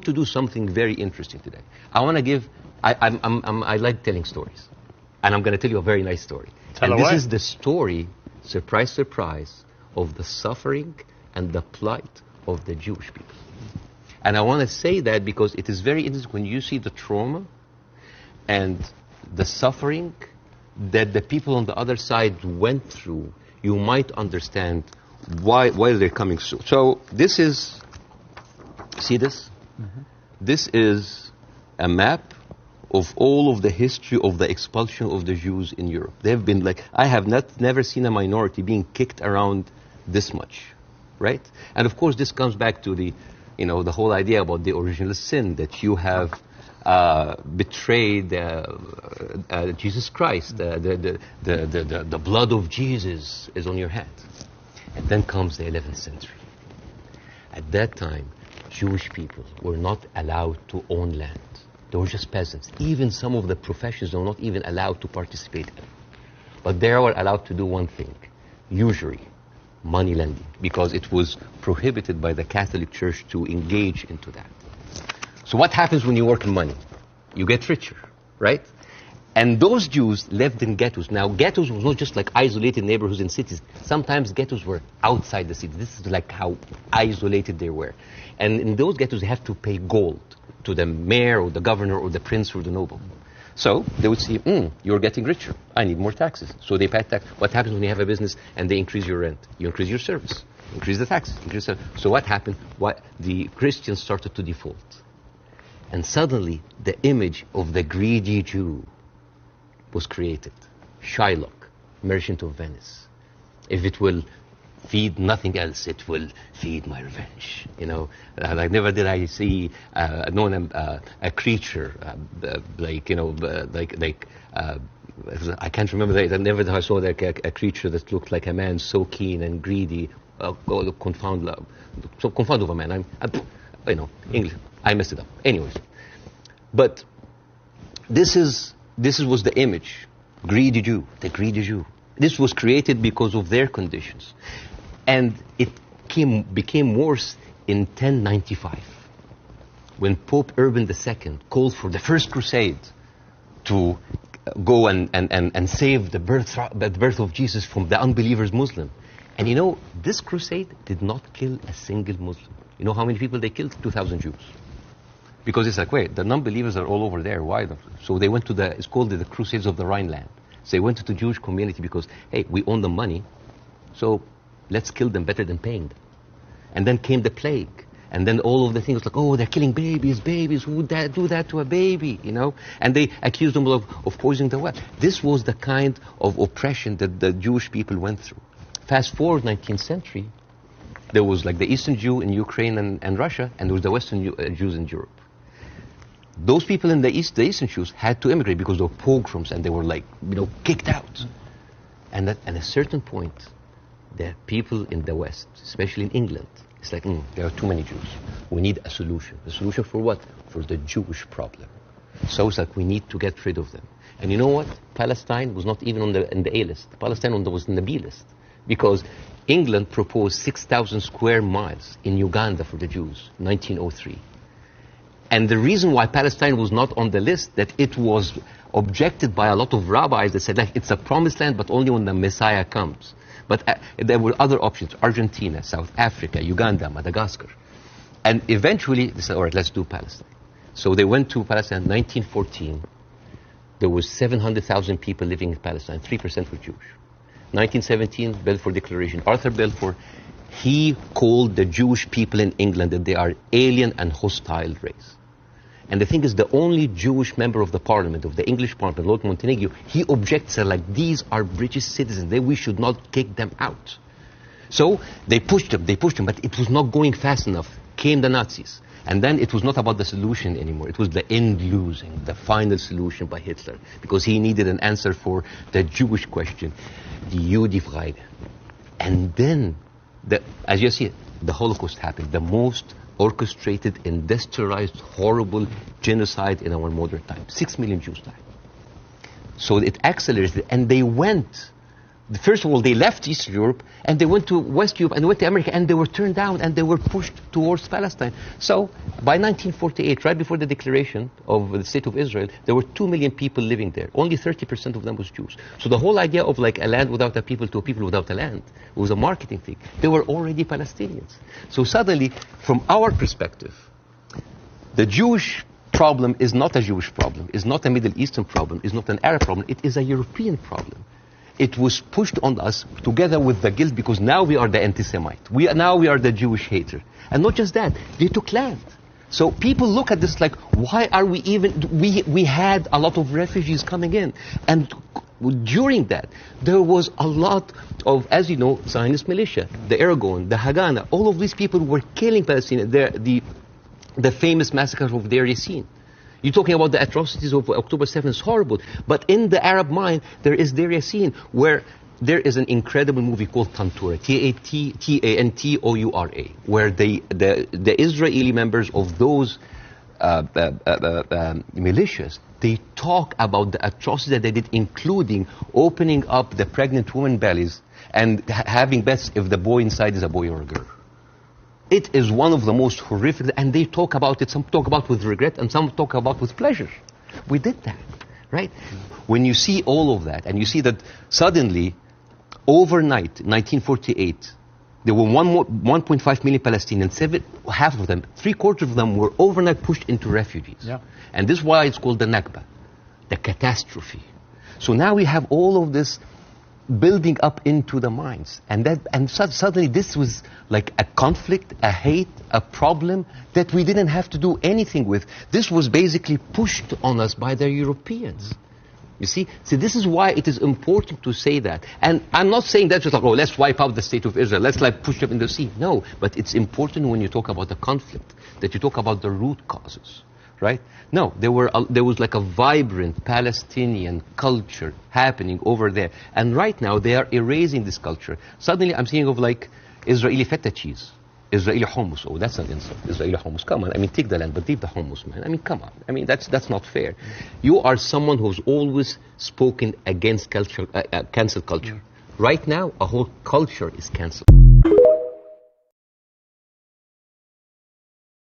to do something very interesting today. I want to give, I like telling stories. And I'm going to tell you a very nice story. Tell and away. This is the story, surprise, surprise, of the suffering and the plight of the Jewish people. And I want to say that because it is very interesting when you see the trauma and the suffering that the people on the other side went through, you might understand why they're coming. So this is, see this? Mm-hmm. This is a map of all of the history of the expulsion of the Jews in Europe. They've been like, I have never seen a minority being kicked around this much, right? And of course this comes back to the, the whole idea about the original sin, that you have betrayed Jesus Christ. The blood of Jesus is on your hand. And then comes the 11th century. At that time, Jewish people were not allowed to own land. They were just peasants. Even some of the professions were not even allowed to participate in. But they were allowed to do one thing, usury, money lending, because it was prohibited by the Catholic Church to engage into that. So what happens when you work in money? You get richer, right? And those Jews lived in ghettos. Now, ghettos was not just like isolated neighborhoods in cities. Sometimes ghettos were outside the city. This is like how isolated they were. And in those ghettos, they have to pay gold to the mayor or the governor or the prince or the noble. So they would see, you're getting richer. I need more taxes. So they pay tax. What happens when you have a business and they increase your rent? You increase your service, increase the taxes. So what happened? The Christians started to default. And suddenly, the image of the greedy Jew was created. Shylock, merchant of Venice. If it will feed nothing else, it will feed my revenge. Like never did I see a creature I can't remember that. Never did I saw like a creature that looked like a man, so keen and greedy. Confound of a man. English. I messed it up. Anyways, but this was the image, greedy Jew, the greedy Jew. This was created because of their conditions. And it became worse in 1095, when Pope Urban II called for the first crusade to go and save the birth of Jesus from the unbelievers Muslim. And this crusade did not kill a single Muslim. You know how many people they killed? 2,000 Jews. Because it's like, wait, the non-believers are all over there. Why? So they went to it's called the Crusades of the Rhineland. So they went to the Jewish community because, hey, we own the money, so let's kill them better than paying them. And then came the plague. And then all of the things like, oh, they're killing babies, who would do that to a baby, And they accused them of poisoning the well. This was the kind of oppression that the Jewish people went through. Fast forward 19th century, there was like the Eastern Jew in Ukraine and Russia, and there was the Western Jews in Europe. Those people in the Eastern Jews had to immigrate because there were pogroms and they were kicked out. And at a certain point, the people in the West, especially in England, it's like, there are too many Jews. We need a solution. A solution for what? For the Jewish problem. So it's like we need to get rid of them. And you know what? Palestine was not even in the A list. Palestine was in the B list. Because England proposed 6,000 square miles in Uganda for the Jews, 1903. And the reason why Palestine was not on the list, that it was objected by a lot of rabbis that said, like, it's a promised land, but only when the Messiah comes. But there were other options, Argentina, South Africa, Uganda, Madagascar. And eventually, they said, all right, let's do Palestine. So they went to Palestine in 1914. There was 700,000 people living in Palestine, 3% were Jewish. 1917, Balfour Declaration. Arthur Balfour, he called the Jewish people in England that they are alien and hostile race. And the thing is, the only Jewish member of the parliament, of the English parliament, Lord Montagu, he objects, like, these are British citizens, we should not kick them out. So they pushed them, but it was not going fast enough. Came the Nazis. And then it was not about the solution anymore. It was the end losing, the final solution by Hitler, because he needed an answer for the Jewish question, the Judefrage. And then, as you see, the Holocaust happened, the most orchestrated, industrialized, horrible genocide in our modern time. 6 million Jews died. So it accelerated, and they went First of all, they left Eastern Europe and they went to West Europe and they went to America and they were turned down and they were pushed towards Palestine. So by 1948, right before the declaration of the State of Israel, there were 2 million people living there. Only 30% of them was Jews. So the whole idea of like a land without a people to a people without a land was a marketing thing. They were already Palestinians. So suddenly, from our perspective, the Jewish problem is not a Jewish problem, is not a Middle Eastern problem, is not an Arab problem, it is a European problem. It was pushed on us together with the guilt because now we are the anti-Semite. Now we are the Jewish hater. And not just that, they took land. So people look at this like, why are we even, we had a lot of refugees coming in. And during that, there was a lot of, as you know, Zionist militia, the Irgun, the Haganah, all of these people were killing Palestinians. The famous massacre of Deir Yassin. You're talking about the atrocities of October 7th, it's horrible. But in the Arab mind, there is Deir Yassin, where there is an incredible movie called Tantoura, Tantoura, where the Israeli members of those militias, they talk about the atrocities that they did, including opening up the pregnant women's bellies and having bets if the boy inside is a boy or a girl. It is one of the most horrific, and they talk about it, some talk about with regret, and some talk about with pleasure. We did that, right? When you see all of that, and you see that suddenly, overnight, 1948, there were 1.5 million Palestinians, half of them, 3/4 of them were overnight pushed into refugees. Yeah. And this is why it's called the Nakba, the catastrophe. So now we have all of this building up into the minds, and suddenly this was like a conflict, a hate, a problem that we didn't have to do anything with. This was basically pushed on us by the Europeans. You see, so this is why it is important to say that. And I'm not saying that just like, oh, let's wipe out the State of Israel, let's like push them in the sea. No, but it's important when you talk about the conflict that you talk about the root causes. Right? No, there was like a vibrant Palestinian culture happening over there. And right now, they are erasing this culture. Suddenly, I'm thinking of like Israeli feta cheese, Israeli hummus. Oh, that's an insult. Israeli hummus. Come on. I mean, take the land, but leave the hummus, man. I mean, come on. I mean, that's not fair. You are someone who's always spoken against cancel culture. Right now, a whole culture is canceled.